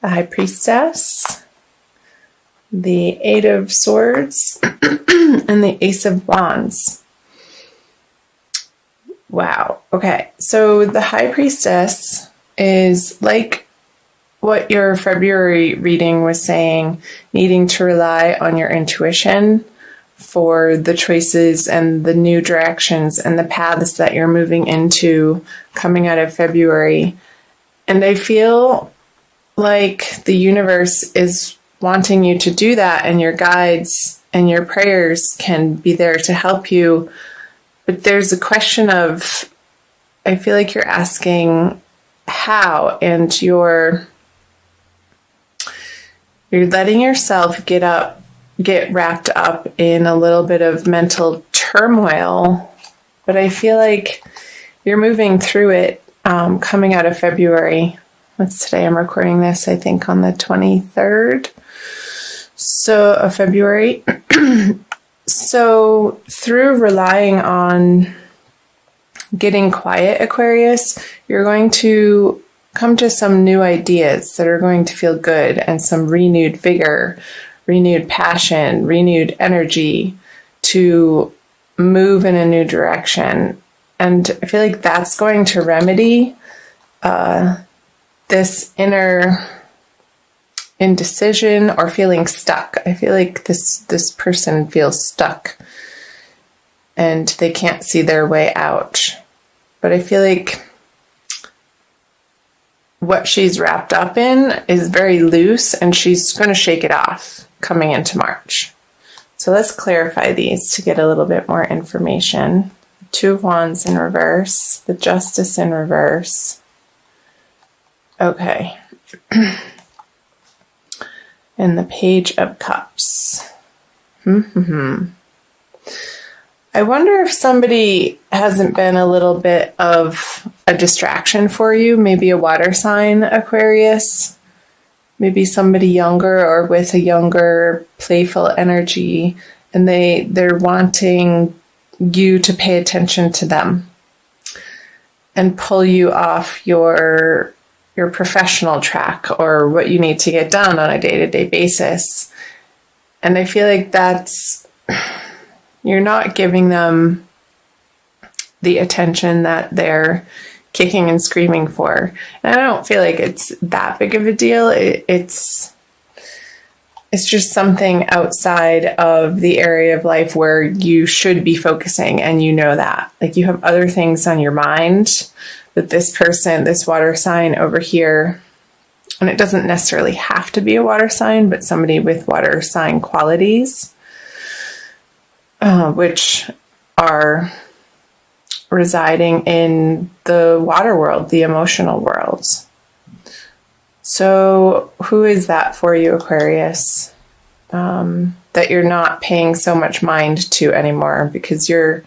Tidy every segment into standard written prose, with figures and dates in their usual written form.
the High Priestess, the Eight of Swords, and the Ace of Wands. Wow. Okay. So the High Priestess is like what your February reading was saying, needing to rely on your intuition for the choices and the new directions and the paths that you're moving into coming out of February. And I feel like the universe is wanting you to do that, and your guides and your prayers can be there to help you. But there's a question of, I feel like you're asking how, and you're letting yourself get wrapped up in a little bit of mental turmoil. But I feel like you're moving through it coming out of February. What's today? I'm recording this, I think, on the 23rd of February. So through relying on getting quiet, Aquarius, you're going to come to some new ideas that are going to feel good, and some renewed vigor, renewed passion, renewed energy to move in a new direction. And I feel like that's going to remedy this inner indecision or feeling stuck. I feel like this person feels stuck and they can't see their way out. But I feel like what she's wrapped up in is very loose, and she's going to shake it off coming into March. So let's clarify these to get a little bit more information. Two of Wands in reverse, the Justice in reverse. Okay. And the Page of Cups. I wonder if somebody hasn't been a little bit of a distraction for you. Maybe a water sign, Aquarius. Maybe somebody younger or with a younger, playful energy. And they're wanting you to pay attention to them and pull you off your professional track or what you need to get done on a day-to-day basis. And I feel like you're not giving them the attention that they're kicking and screaming for. And I don't feel like it's that big of a deal. It's just something outside of the area of life where you should be focusing, and you know that. Like, you have other things on your mind. But this person, this water sign over here, and it doesn't necessarily have to be a water sign, but somebody with water sign qualities, which are residing in the water world, the emotional world. So who is that for you, Aquarius, that you're not paying so much mind to anymore, because you're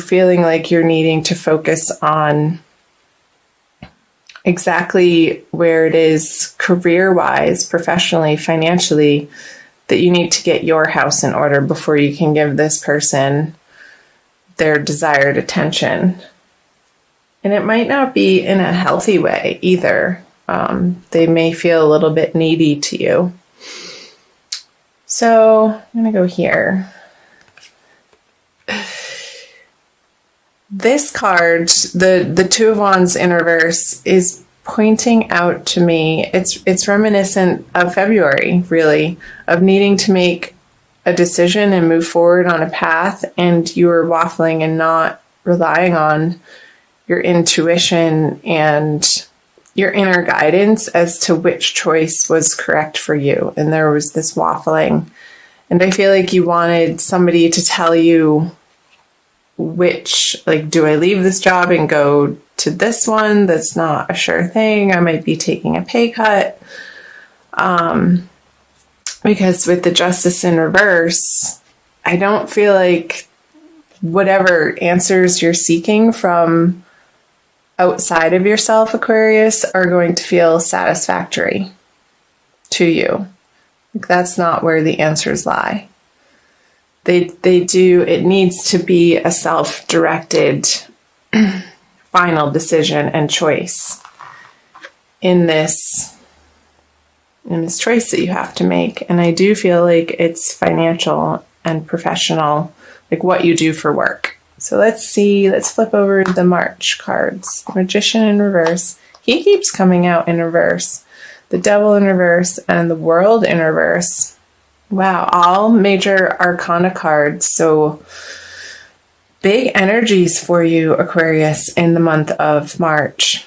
feeling like you're needing to focus on exactly where it is career-wise, professionally, financially, that you need to get your house in order before you can give this person their desired attention. And it might not be in a healthy way either. They may feel a little bit needy to you. So I'm going to go here. This card, the Two of Wands in reverse, is pointing out to me, it's reminiscent of February, really, of needing to make a decision and move forward on a path, and you were waffling and not relying on your intuition and your inner guidance as to which choice was correct for you. And there was this waffling. And I feel like you wanted somebody to tell you which, like, do I leave this job and go to this one that's not a sure thing? I might be taking a pay cut. Because with the Justice in reverse, I don't feel like whatever answers you're seeking from outside of yourself, Aquarius, are going to feel satisfactory to you. Like, that's not where the answers lie. It needs to be a self-directed final decision and choice in this in this choice that you have to make. And I do feel like it's financial and professional, like what you do for work. So let's flip over the March cards. Magician in reverse. He keeps coming out in reverse. The Devil in reverse and the World in reverse. Wow, all major arcana cards. So big energies for you, Aquarius, in the month of March.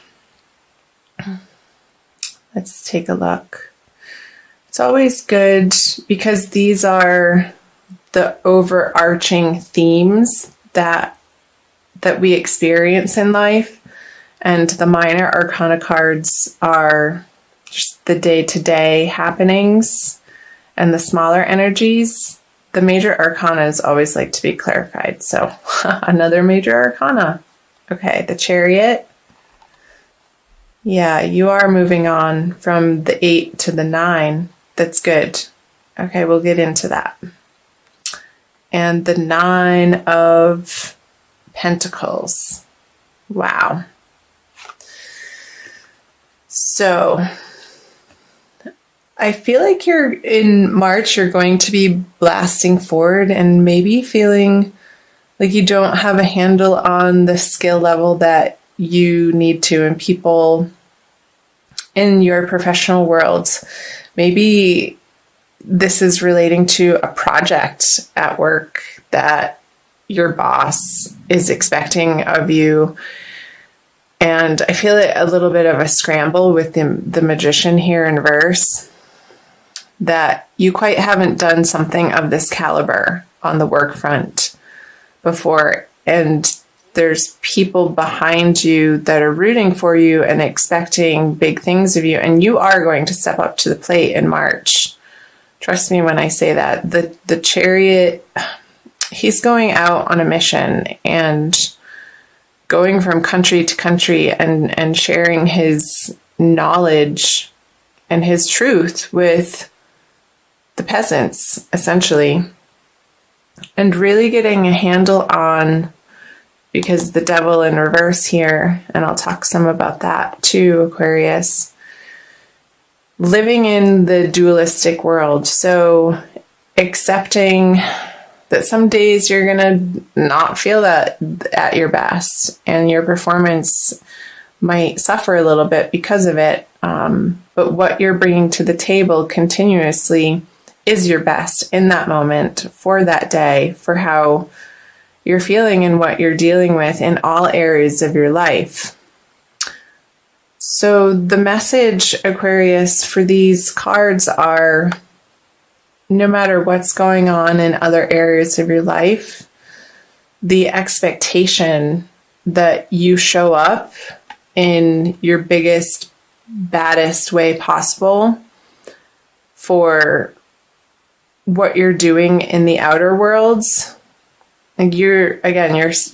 Let's take a look. It's always good because these are the overarching themes that we experience in life, and the minor arcana cards are just the day-to-day happenings and the smaller energies. The major arcanas always like to be clarified. So another major arcana. Okay, the Chariot. Yeah, you are moving on from the 8 to the 9. That's good. Okay, we'll get into that. And the 9 of Pentacles. Wow. So I feel like in March, you're going to be blasting forward and maybe feeling like you don't have a handle on the skill level that you need to. And people in your professional worlds, maybe this is relating to a project at work that your boss is expecting of you. And I feel it a little bit of a scramble with the Magician here in reverse, that you quite haven't done something of this caliber on the work front before. And there's people behind you that are rooting for you and expecting big things of you. And you are going to step up to the plate in March. Trust me when I say that. The Chariot, he's going out on a mission and going from country to country and sharing his knowledge and his truth with the peasants, essentially. And really getting a handle on, because the Devil in reverse here, and I'll talk some about that too, Aquarius, living in the dualistic world. So accepting that some days you're going to not feel that at your best, and your performance might suffer a little bit because of it. But what you're bringing to the table continuously is your best in that moment, for that day, for how you're feeling and what you're dealing with in all areas of your life. So the message, Aquarius, for these cards are, no matter what's going on in other areas of your life, the expectation that you show up in your biggest, baddest way possible for what you're doing in the outer worlds. Like you're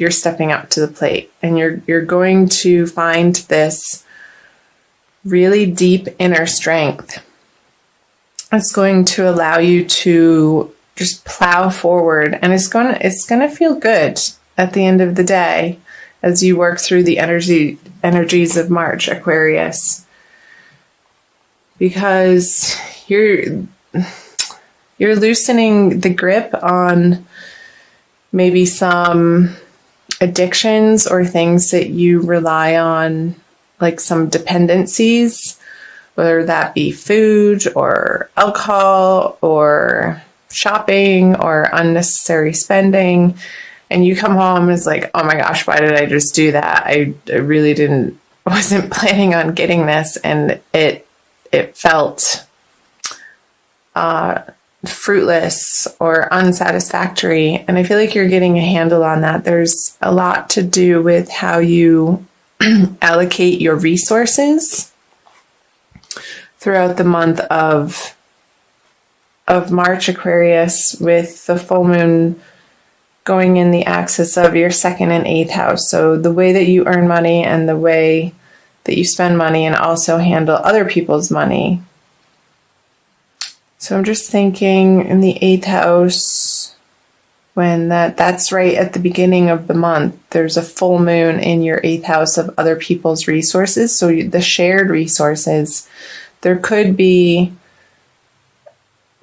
stepping up to the plate, and you're going to find this really deep inner strength. It's going to allow you to just plow forward, and it's going to feel good at the end of the day as you work through the energies of March, Aquarius, because you're loosening the grip on maybe some addictions or things that you rely on, like some dependencies, whether that be food or alcohol or shopping or unnecessary spending. And you come home and it's like, oh my gosh, why did I just do that? I really wasn't planning on getting this. And it felt fruitless or unsatisfactory. And I feel like you're getting a handle on that. There's a lot to do with how you allocate your resources throughout the month of March, Aquarius, with the full moon going in the axis of your 2nd and 8th house. So the way that you earn money and the way that you spend money, and also handle other people's money. So I'm just thinking in the 8th house, when that's right at the beginning of the month, there's a full moon in your 8th house of other people's resources. So the shared resources, there could be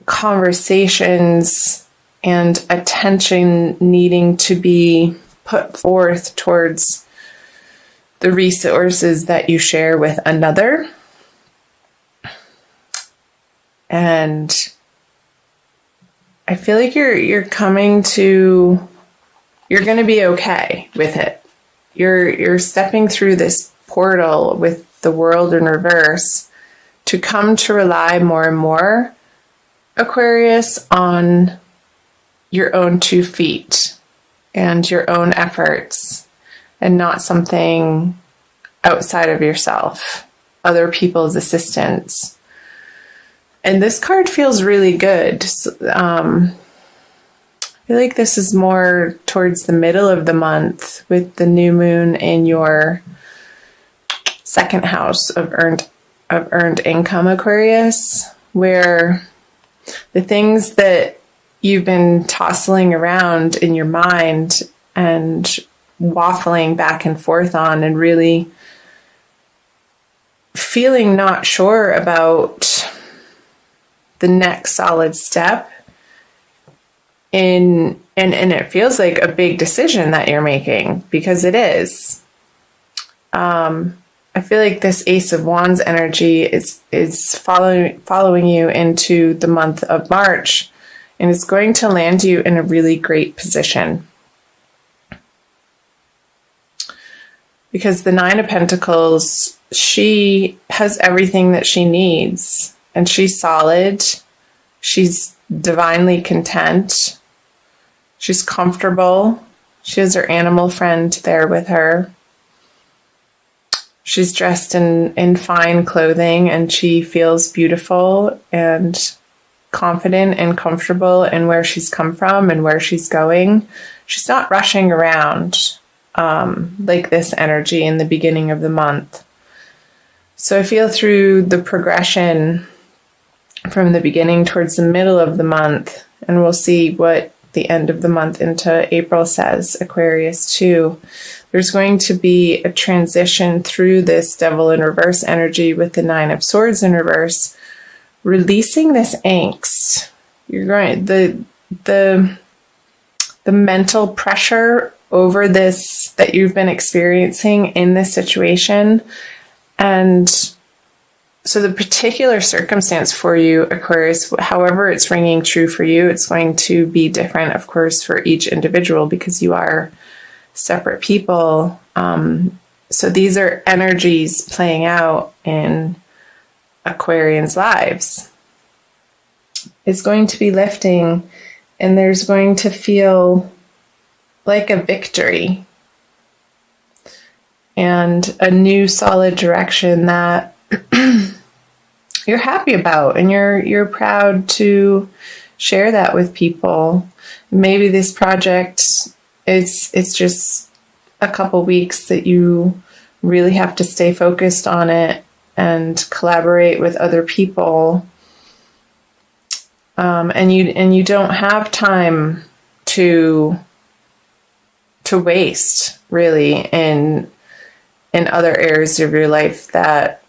conversations and attention needing to be put forth towards the resources that you share with another. And I feel like you're going to be okay with it. You're stepping through this portal with the world in reverse to come to rely more and more, Aquarius, on your own 2 feet and your own efforts, and not something outside of yourself, other people's assistance. And this card feels really good. I feel like this is more towards the middle of the month with the new moon in your 2nd house of earned income, Aquarius, where the things that you've been tossing around in your mind and waffling back and forth on, and really feeling not sure about the next solid step in, and it feels like a big decision that you're making, because it is. I feel like this Ace of Wands energy is following you into the month of March, and it's going to land you in a really great position. Because the 9 of Pentacles, she has everything that she needs, and she's solid. She's divinely content. She's comfortable. She has her animal friend there with her. She's dressed in fine clothing, and she feels beautiful and confident and comfortable in where she's come from and where she's going. She's not rushing around like this energy in the beginning of the month. So I feel through the progression from the beginning towards the middle of the month, and we'll see what the end of the month into April says, Aquarius too. There's going to be a transition through this Devil in reverse energy with the 9 of Swords in reverse, releasing this angst. You're going, the mental pressure over this that you've been experiencing in this situation. And so the particular circumstance for you, Aquarius, however it's ringing true for you, it's going to be different, of course, for each individual, because you are separate people. So these are energies playing out in Aquarians' lives. It's going to be lifting, and there's going to feel like a victory and a new solid direction that you're happy about, and you're proud to share that with people. Maybe this project, it's just a couple weeks that you really have to stay focused on it and collaborate with other people, and you don't have time to waste, really, in other areas of your life that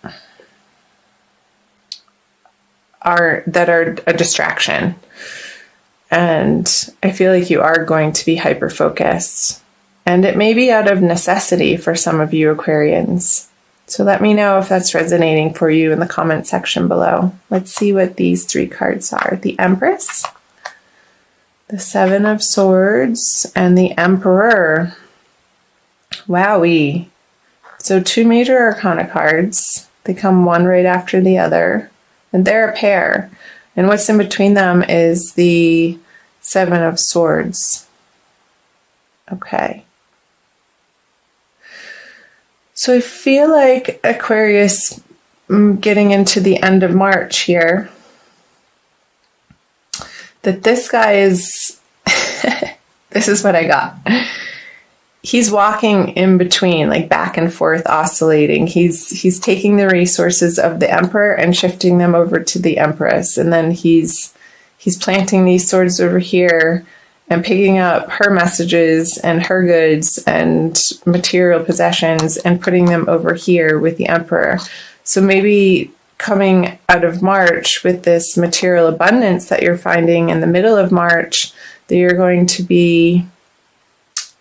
are a distraction. And I feel like you are going to be hyper focused, and it may be out of necessity for some of you Aquarians. So let me know if that's resonating for you in the comment section below. Let's see what these 3 cards are. The Empress, the 7 of Swords, and the Emperor. Wowee. So 2 major arcana cards. They come one right after the other, and they're a pair. And what's in between them is the 7 of Swords. Okay. So I feel like Aquarius, getting into the end of March here, that this guy is, this is what I got. He's walking in between, like back and forth, oscillating. He's taking the resources of the Emperor and shifting them over to the Empress. And then he's planting these swords over here and picking up her messages and her goods and material possessions and putting them over here with the Emperor. So maybe coming out of March with this material abundance that you're finding in the middle of March, that you're going to be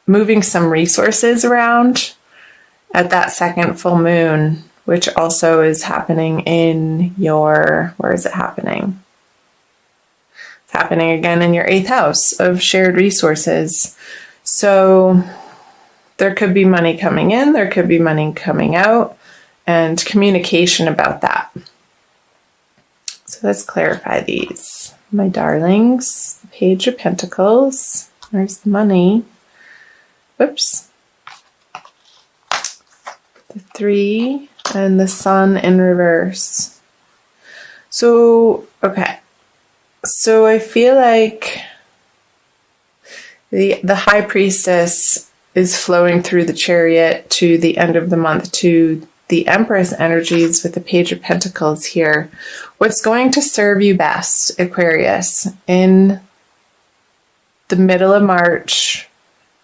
moving some resources around at that second full moon, which also is happening in your, where is it happening? It's happening again in your 8th house of shared resources. So there could be money coming in, there could be money coming out, and communication about that. So let's clarify these. My darlings, Page of Pentacles, there's the money. Whoops. The 3 and the Sun in reverse. So, okay. So I feel like the High Priestess is flowing through the Chariot to the end of the month to the Empress energies with the Page of Pentacles here. What's going to serve you best, Aquarius, in the middle of March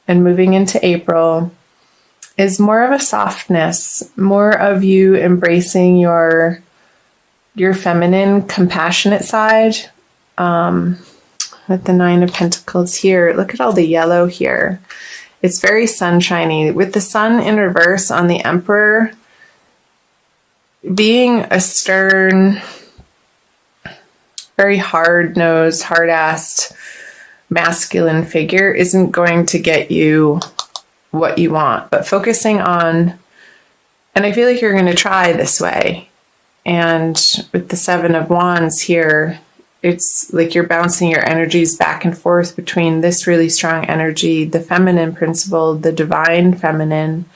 and moving into April is more of a softness, more of you embracing your feminine, compassionate side. With the 9 of Pentacles here, look at all the yellow here. It's very sunshiny. With the Sun in reverse on the Emperor, being a stern, very hard-nosed, hard-assed, masculine figure isn't going to get you what you want. But focusing on, and I feel like you're going to try this way. And with the 7 of Wands here, it's like you're bouncing your energies back and forth between this really strong energy, the feminine principle, the divine feminine,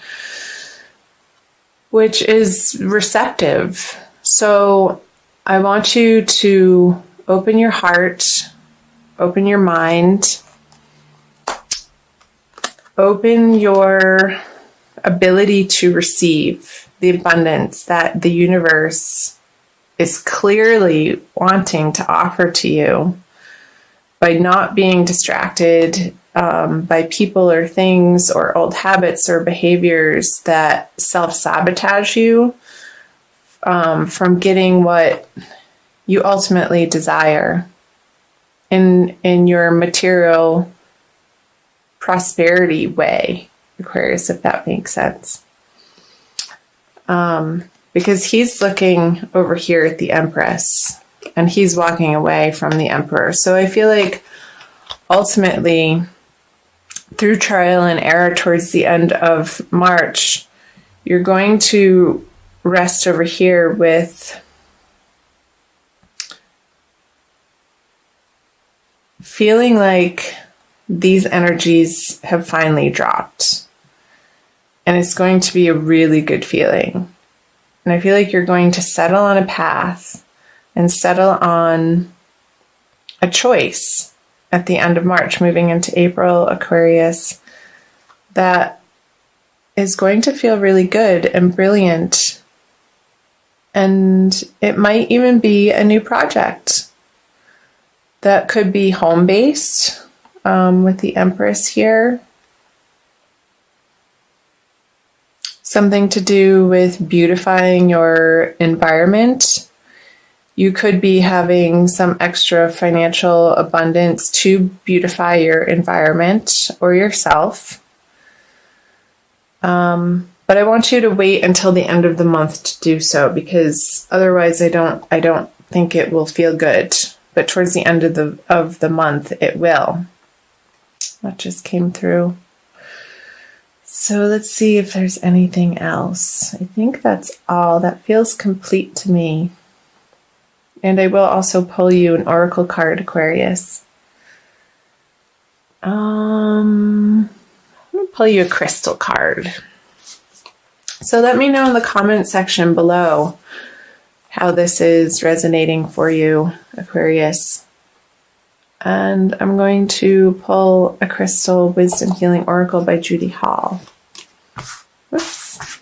which is receptive. So I want you to open your heart, open your mind, open your ability to receive the abundance that the universe is clearly wanting to offer to you by not being distracted by people or things or old habits or behaviors that self-sabotage you from getting what you ultimately desire in your material prosperity way, Aquarius, if that makes sense. Because he's looking over here at the Empress and he's walking away from the Emperor. So I feel like ultimately, through trial and error towards the end of March, you're going to rest over here with feeling like these energies have finally dropped. And it's going to be a really good feeling. And I feel like you're going to settle on a path and settle on a choice at the end of March, moving into April, Aquarius, that is going to feel really good and brilliant. And it might even be a new project that could be home-based with the Empress here. Something to do with beautifying your environment. You could be having some extra financial abundance to beautify your environment or yourself. But I want you to wait until the end of the month to do so, because otherwise I don't think it will feel good. But towards the end of the month, it will. That just came through. So let's see if there's anything else. I think that's all. That feels complete to me. And I will also pull you an oracle card, Aquarius. I'm going to pull you a crystal card. So let me know in the comment section below how this is resonating for you, Aquarius. And I'm going to pull a crystal wisdom healing oracle by Judy Hall. Whoops.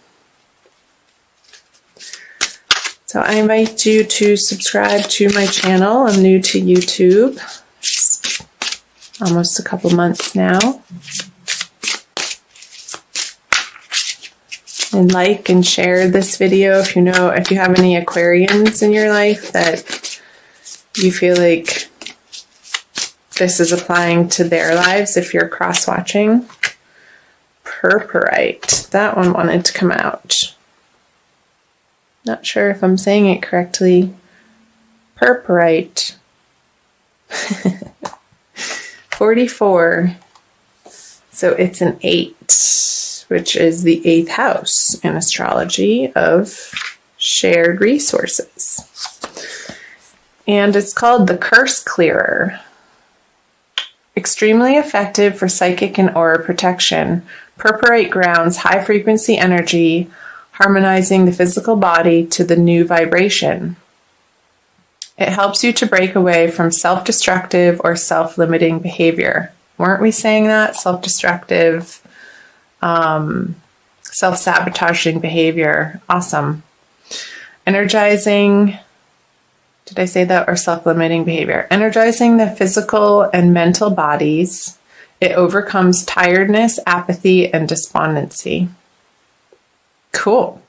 So I invite you to subscribe to my channel. I'm new to YouTube. It's almost a couple months now. And like and share this video if you have any Aquarians in your life that you feel like this is applying to their lives if you're cross-watching. Purpurite. That one wanted to come out. Not sure if I'm saying it correctly. Purpurite. 44. So it's an 8, which is the 8th house in astrology of shared resources. And it's called the Curse Clearer. Extremely effective for psychic and aura protection. Purpurite grounds high frequency energy, harmonizing the physical body to the new vibration. It helps you to break away from self-destructive or self-limiting behavior. Weren't we saying that? Self-destructive, self-sabotaging behavior. Awesome. Energizing, did I say that? Or self-limiting behavior. Energizing the physical and mental bodies. It overcomes tiredness, apathy, and despondency. Cool.